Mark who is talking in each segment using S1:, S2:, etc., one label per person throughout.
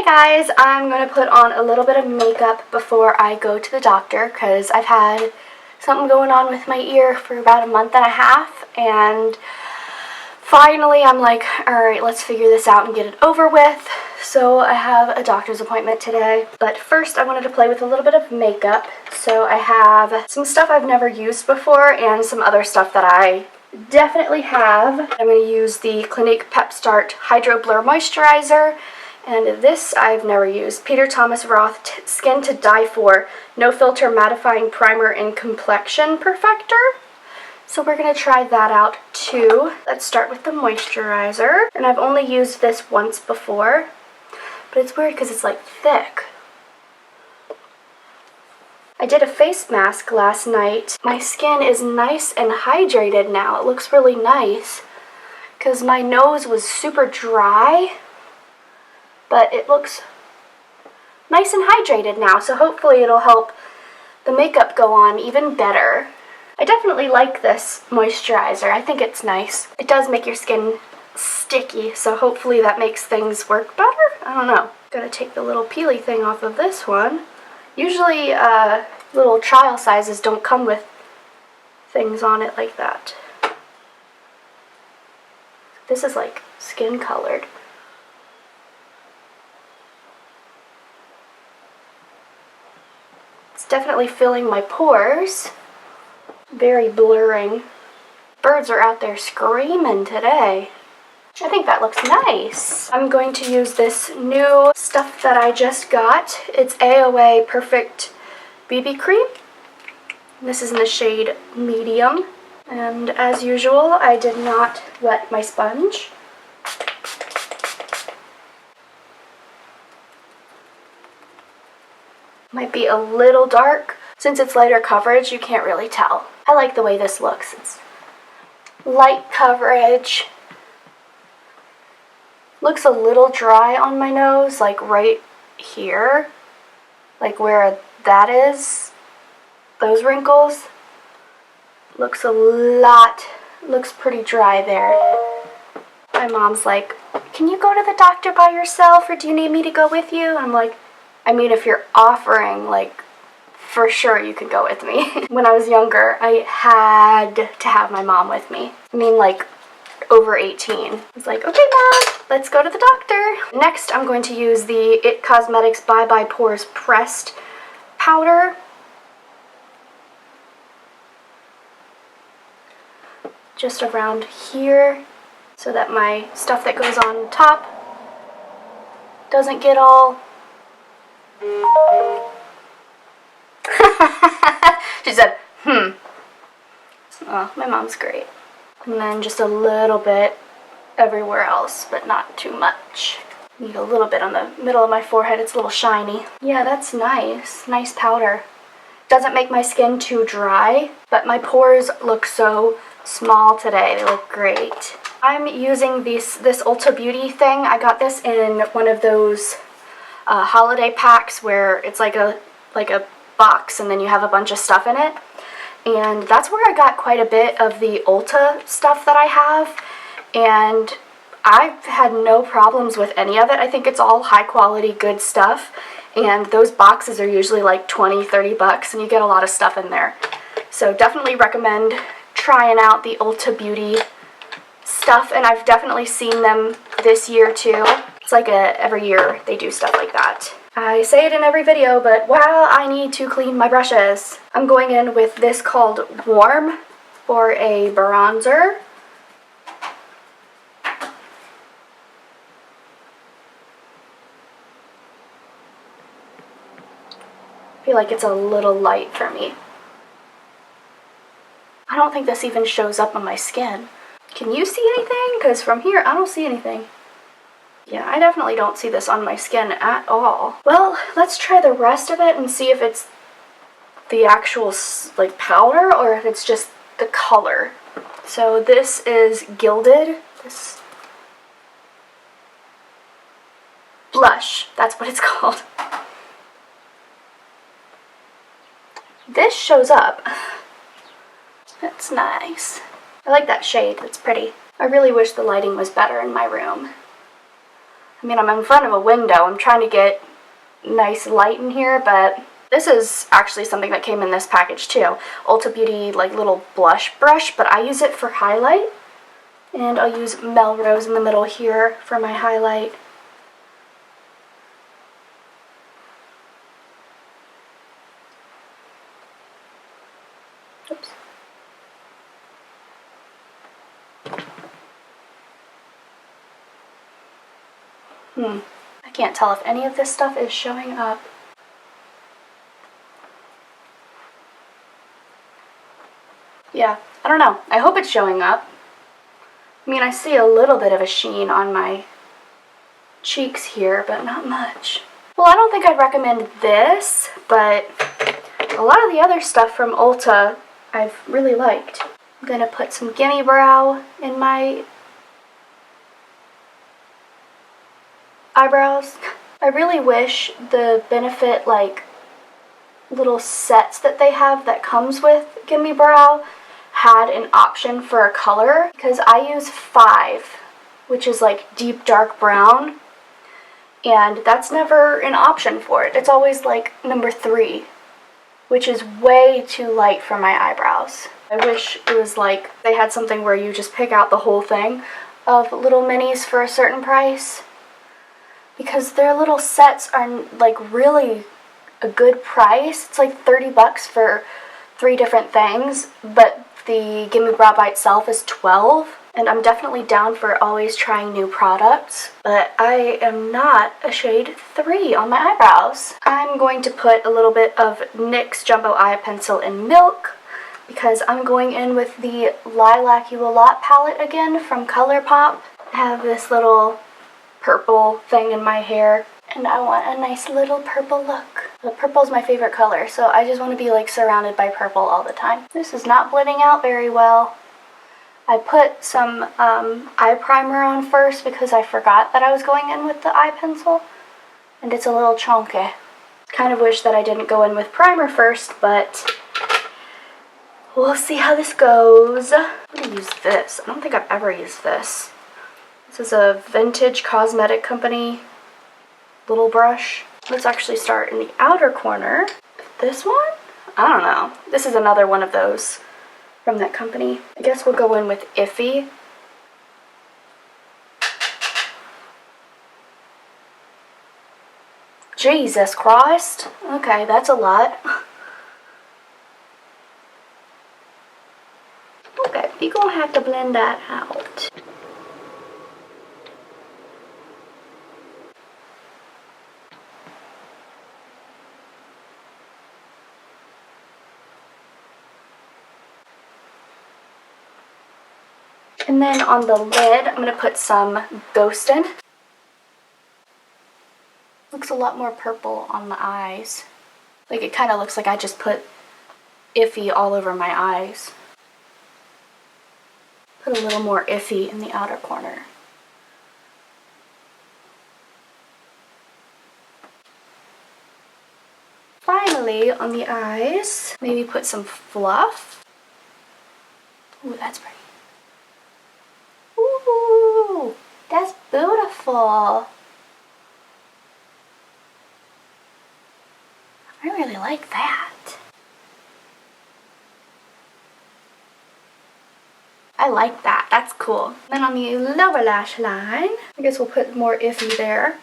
S1: Hi guys, I'm going to put on a little bit of makeup before I go to the doctor because I've had something going on with my ear for about a month and a half, and finally I'm like, alright, let's figure this out and get it over with. So I have a doctor's appointment today, but first I wanted to play with a little bit of makeup. So I have some stuff I've never used before and some other stuff that I definitely have. I'm going to use the Clinique Pep Start Hydro Blur Moisturizer. And this I've never used. Peter Thomas Roth Skin to Die For No Filter Mattifying Primer and Complexion Perfector. So we're going to try that out too. Let's start with the moisturizer. And I've only used this once before, but it's weird because it's like thick. I did a face mask last night. My skin is nice and hydrated now. It looks really nice because my nose was super dry. But it looks nice and hydrated now, so hopefully it'll help the makeup go on even better. I definitely like this moisturizer. I think it's nice. It does make your skin sticky, so hopefully that makes things work better. I don't know. Gotta take the little peely thing off of this one. Usually little trial sizes don't come with things on it like that. This is like skin colored. Definitely filling my pores. Very blurring. Birds are out there screaming today. I think that looks nice. I'm going to use this new stuff that I just got. It's AOA Perfect BB Cream. This is in the shade Medium. And as usual, I did not wet my sponge. Might be a little dark. Since it's lighter coverage, you can't really tell. I like the way this looks. It's light coverage. Looks a little dry on my nose, like right here. Like where that is. Those wrinkles. Looks pretty dry there. My mom's like, can you go to the doctor by yourself, or do you need me to go with you? I'm like, I mean, if you're offering, like, for sure you could go with me. When I was younger, I had to have my mom with me. I mean, like, over 18. I was like, okay, Mom, let's go to the doctor. Next, I'm going to use the IT Cosmetics Bye Bye Pores Pressed Powder. Just around here, so that my stuff that goes on top doesn't get all... She said, Oh, my mom's great. And then just a little bit everywhere else, but not too much. Need a little bit on the middle of my forehead. It's a little shiny. Yeah, that's nice. Nice powder. Doesn't make my skin too dry, but my pores look so small today. They look great. I'm using this Ulta Beauty thing. I got this in one of those holiday packs where it's like a box and then you have a bunch of stuff in it, and that's where I got quite a bit of the Ulta stuff that I have, and I've had no problems with any of it. I think it's all high quality good stuff, and those boxes are usually like 20-30 bucks and you get a lot of stuff in there. So definitely recommend trying out the Ulta Beauty stuff, and I've definitely seen them this year too. It's like every year they do stuff like that. I say it in every video, but wow, I need to clean my brushes. I'm going in with this called Warm for a bronzer. I feel like it's a little light for me. I don't think this even shows up on my skin. Can you see anything? Because from here, I don't see anything. Yeah, I definitely don't see this on my skin at all. Well, let's try the rest of it and see if it's the actual, like, powder or if it's just the color. So this is Gilded. This blush, that's what it's called. This shows up. That's nice. I like that shade. That's pretty. I really wish the lighting was better in my room. I mean, I'm in front of a window. I'm trying to get nice light in here, but this is actually something that came in this package too. Ulta Beauty like little blush brush, but I use it for highlight. And I'll use Melrose in the middle here for my highlight. Oops. I can't tell if any of this stuff is showing up. Yeah, I don't know. I hope it's showing up. I mean, I see a little bit of a sheen on my cheeks here, but not much. Well, I don't think I'd recommend this, but a lot of the other stuff from Ulta I've really liked. I'm gonna put some Gimme Brow in my eyebrows. I really wish the Benefit like little sets that they have that comes with Gimme Brow had an option for a color, because I use 5, which is like deep dark brown, and that's never an option for it. It's always like number 3, which is way too light for my eyebrows. I wish it was like they had something where you just pick out the whole thing of little minis for a certain price, because their little sets are like really a good price. It's like 30 bucks for 3 different things, but the Gimme Brow by itself is 12. And I'm definitely down for always trying new products, but I am not a shade 3 on my eyebrows. I'm going to put a little bit of NYX Jumbo Eye Pencil in Milk, because I'm going in with the Lilac You A Lot palette again from ColourPop. I have this little purple thing in my hair, and I want a nice little purple look. The purple's my favorite color, so I just want to be like surrounded by purple all the time. This is not blending out very well. I put some eye primer on first because I forgot that I was going in with the eye pencil, and it's a little chunky. Kind of wish that I didn't go in with primer first, but we'll see how this goes. I'm gonna use this. I don't think I've ever used this. This is a Vintage Cosmetic Company little brush. Let's actually start in the outer corner. This one? I don't know. This is another one of those from that company. I guess we'll go in with Iffy. Jesus Christ. Okay, that's a lot. Okay, you're gonna have to blend that out. And then on the lid, I'm going to put some Ghostin'. Looks a lot more purple on the eyes. Like, it kind of looks like I just put Iffy all over my eyes. Put a little more Iffy in the outer corner. Finally, on the eyes, maybe put some fluff. Ooh, that's pretty. Ooh, that's beautiful. I really like that. I like that. That's cool. Then on the lower lash line, I guess we'll put more Iffy there.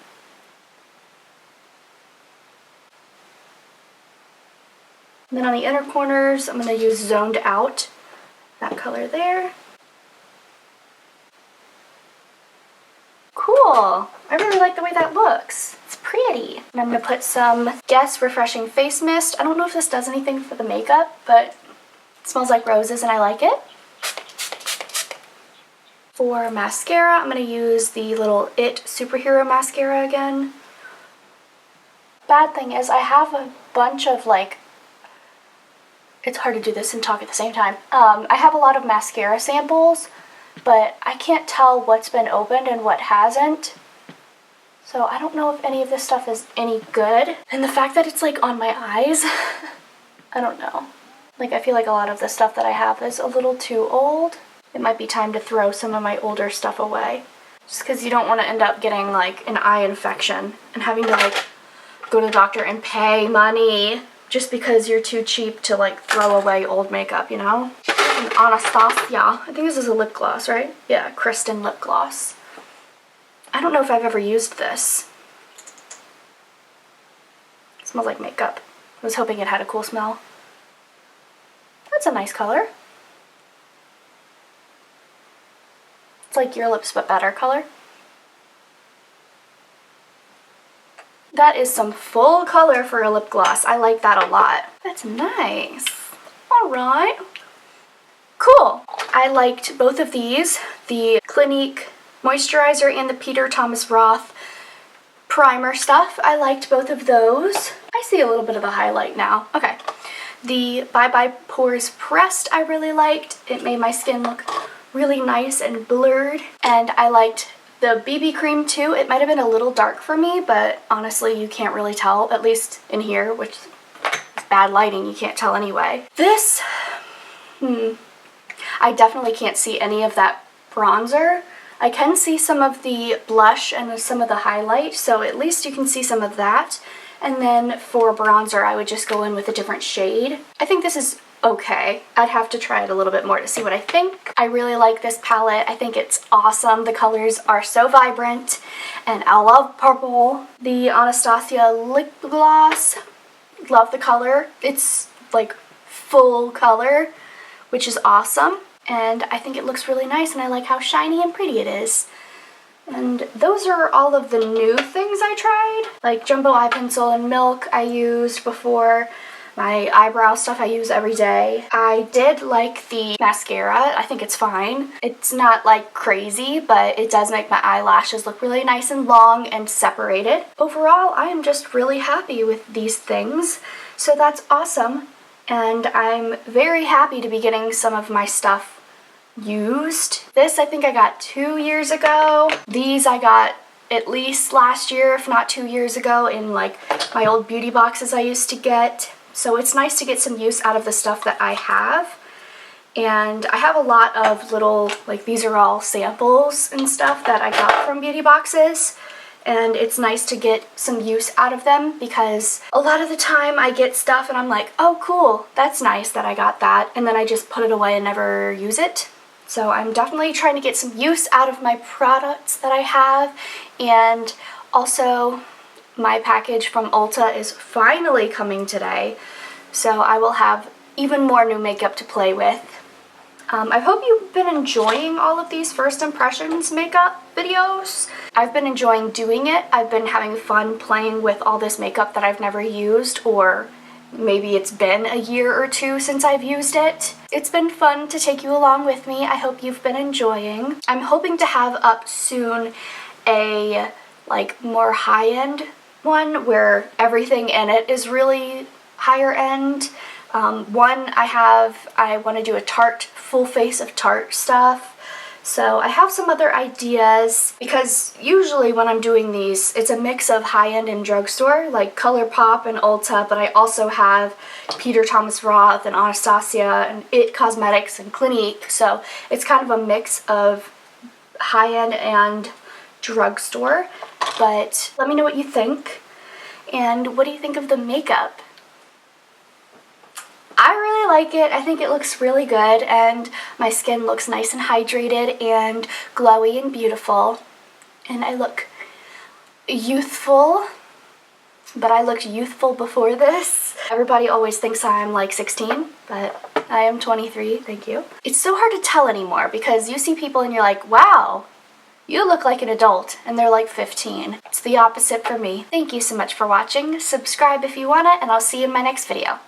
S1: And then on the inner corners, I'm going to use Zoned Out, that color there. Cool. I really like the way that looks. It's pretty. And I'm going to put some Guess Refreshing Face Mist. I don't know if this does anything for the makeup, but it smells like roses and I like it. For mascara, I'm going to use the little IT Superhero Mascara again. Bad thing is I have a bunch of like, it's hard to do this and talk at the same time. I have a lot of mascara samples, but I can't tell what's been opened and what hasn't. So I don't know if any of this stuff is any good. And the fact that it's like on my eyes, I don't know. Like, I feel like a lot of the stuff that I have is a little too old. It might be time to throw some of my older stuff away. just because you don't want to end up getting like an eye infection and having to like go to the doctor and pay money just because you're too cheap to like throw away old makeup, you know? And Anastasia, I think this is a lip gloss, right? Yeah, Kristen lip gloss. I don't know if I've ever used this. It smells like makeup. I was hoping it had a cool smell. That's a nice color. It's like your lips but better color. That is some full color for a lip gloss. I like that a lot. That's nice. All right. Cool. I liked both of these, the Clinique moisturizer and the Peter Thomas Roth primer stuff. I liked both of those. I see a little bit of a highlight now. Okay. The Bye Bye Pores Pressed I really liked. It made my skin look really nice and blurred. And I liked the BB cream too. It might have been a little dark for me, but honestly you can't really tell, at least in here, which is bad lighting, you can't tell anyway. This, I definitely can't see any of that bronzer. I can see some of the blush and some of the highlight, so at least you can see some of that. And then for bronzer, I would just go in with a different shade. I think this is okay. I'd have to try it a little bit more to see what I think. I really like this palette. I think it's awesome. The colors are so vibrant, and I love purple. The Anastasia lip gloss, love the color. It's like full color, which is awesome. And I think it looks really nice, and I like how shiny and pretty it is. And those are all of the new things I tried. Like Jumbo Eye Pencil and Milk I used before. My eyebrow stuff I use every day. I did like the mascara. I think it's fine. It's not like crazy, but it does make my eyelashes look really nice and long and separated. Overall, I am just really happy with these things. So that's awesome. And I'm very happy to be getting some of my stuff used. This I think I got 2 years ago. These I got at least last year, if not 2 years ago, in like my old beauty boxes I used to get. So it's nice to get some use out of the stuff that I have. And I have a lot of little, like these are all samples and stuff that I got from beauty boxes. And it's nice to get some use out of them because a lot of the time I get stuff and I'm like, oh cool, that's nice that I got that. And then I just put it away and never use it. So I'm definitely trying to get some use out of my products that I have. And also my package from Ulta is finally coming today. So I will have even more new makeup to play with. I hope you've been enjoying all of these first impressions makeup videos. I've been enjoying doing it. I've been having fun playing with all this makeup that I've never used, or maybe it's been a year or two since I've used it. It's been fun to take you along with me. I hope you've been enjoying. I'm hoping to have up soon a like more high-end one where everything in it is really higher end. One I want to do a Tarte, full face of Tarte stuff. So I have some other ideas because usually when I'm doing these, it's a mix of high-end and drugstore, like ColourPop and Ulta, but I also have Peter Thomas Roth and Anastasia and IT Cosmetics and Clinique. So it's kind of a mix of high-end and drugstore. But let me know what you think. And what do you think of the makeup? I really like it. I think it looks really good and my skin looks nice and hydrated and glowy and beautiful. And I look youthful, but I looked youthful before this. Everybody always thinks I'm like 16, but I am 23, thank you. It's so hard to tell anymore because you see people and you're like, wow, you look like an adult, and they're like 15. It's the opposite for me. Thank you so much for watching. Subscribe if you wanna, and I'll see you in my next video.